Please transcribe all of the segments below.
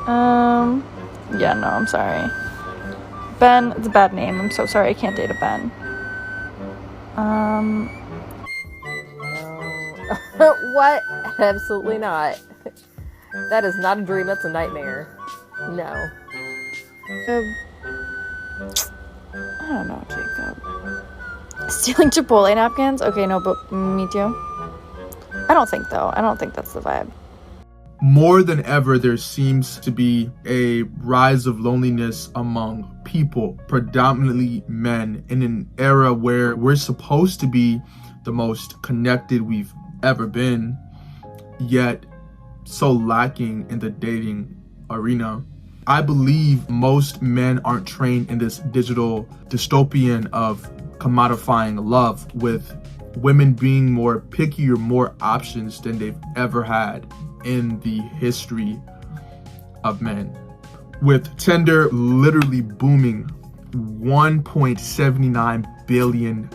Yeah, no, I'm sorry. Ben, it's a bad name. I'm so sorry. I can't date a Ben. No. What? Absolutely not. That is not a dream. That's a nightmare. No. I don't know, Jacob. Stealing Chipotle napkins? Okay, no, but me too. I don't think, though. I don't think that's the vibe. More than ever, there seems to be a rise of loneliness among people, predominantly men, in an era where we're supposed to be the most connected we've ever been, yet so lacking in the dating arena. I believe most men aren't trained in this digital dystopian of commodifying love, with women being more picky or more options than they've ever had in the history of men. With Tinder literally booming $1.79 billion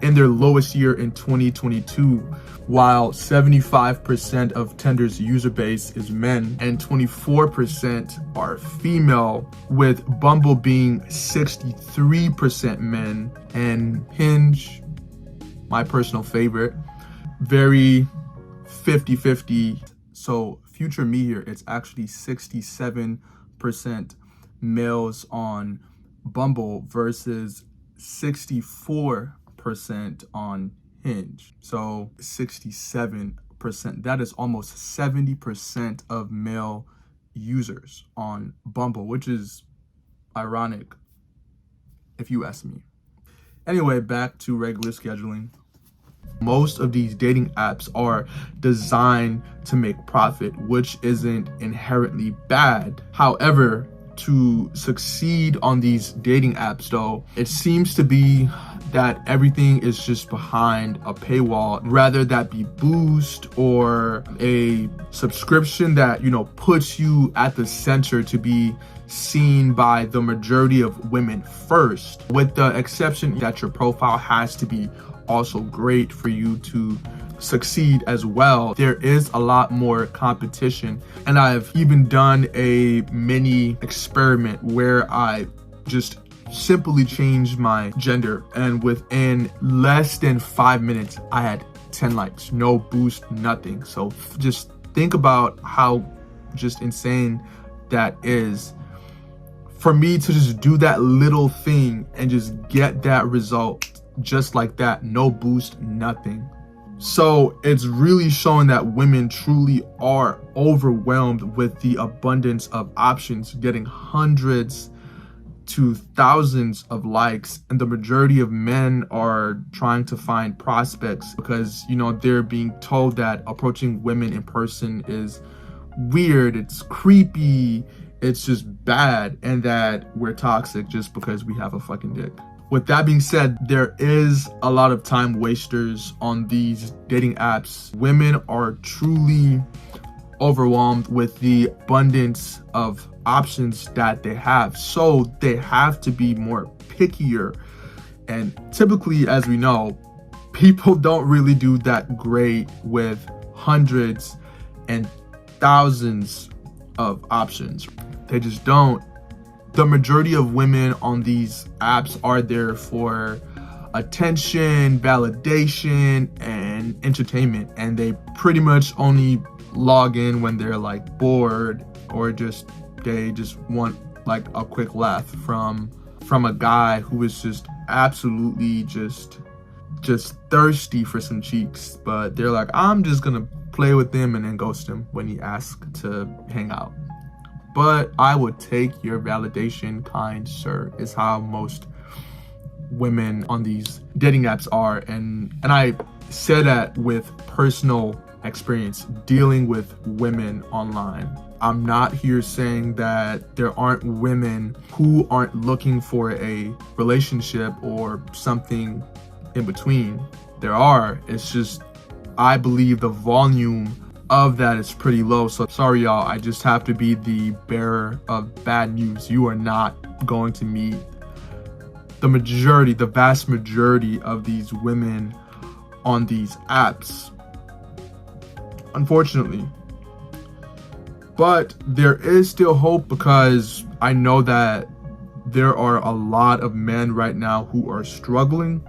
in their lowest year in 2022, while 75% of Tinder's user base is men and 24% are female, with Bumble being 63% men, and Hinge, my personal favorite, very 50-50. So future me here, it's actually 67% males on Bumble versus 64% on Hinge. So 67%, that is almost 70% of male users on Bumble, which is ironic if you ask me. Anyway, back to regular scheduling. Most of these dating apps are designed to make profit, which isn't inherently bad. However, to succeed on these dating apps, though, it seems to be that everything is just behind a paywall, rather that be Boost or a subscription that, puts you at the center to be seen by the majority of women first, with the exception that your profile has to be also great for you to succeed as well. There is a lot more competition, and I've even done a mini experiment where I just simply changed my gender, and within less than 5 minutes I had 10 likes, no boost, nothing. So just think about how just insane that is. For me to just do that little thing and just get that result just like that, no boost, nothing. So it's really showing that women truly are overwhelmed with the abundance of options, getting hundreds to thousands of likes, and the majority of men are trying to find prospects because they're being told that approaching women in person is weird, it's creepy, it's just bad, and that we're toxic just because we have a fucking dick. With that being said, there is a lot of time wasters on these dating apps. Women are truly overwhelmed with the abundance of options that they have, so they have to be more pickier. And typically, as we know, people don't really do that great with hundreds and thousands of options. They just don't. The majority of women on these apps are there for attention, validation, and entertainment, and they pretty much only log in when they're like bored, or they just want like a quick laugh from a guy who is just absolutely just thirsty for some cheeks, but they're like, I'm just gonna play with him and then ghost him when he asks to hang out. But I would take your validation, kind sir, is how most women on these dating apps are. And I say that with personal experience dealing with women online. I'm not here saying that there aren't women who aren't looking for a relationship or something in between. There are. It's just, I believe the volume of that is pretty low. So sorry y'all, I just have to be the bearer of bad news. You are not going to meet the vast majority of these women on these apps, unfortunately. But there is still hope, because I know that there are a lot of men right now who are struggling.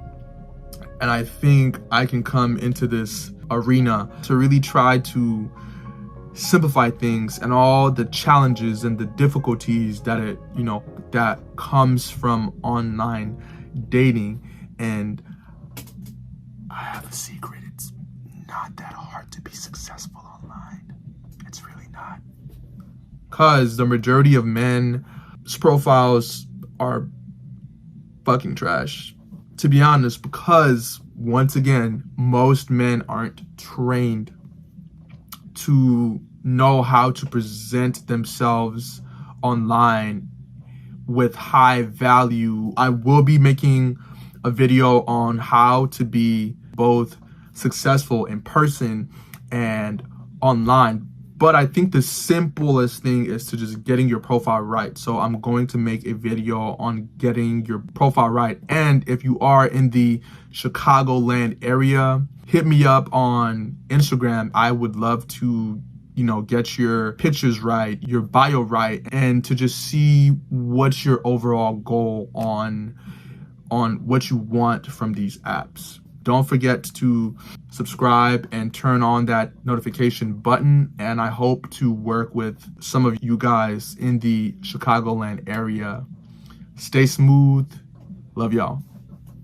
And I think I can come into this arena to really try to simplify things and all the challenges and the difficulties that that comes from online dating. And I have a secret. It's not that hard to be successful online. It's really not. Because the majority of men's profiles are fucking trash, to be honest, because once again, most men aren't trained to know how to present themselves online with high value. I will be making a video on how to be both successful in person and online. But I think the simplest thing is to just getting your profile right. So I'm going to make a video on getting your profile right. And if you are in the Chicagoland area, hit me up on Instagram. I would love to, get your pictures right, your bio right, and to just see what's your overall goal on what you want from these apps. Don't forget to subscribe and turn on that notification button. And I hope to work with some of you guys in the Chicagoland area. Stay smooth. Love y'all.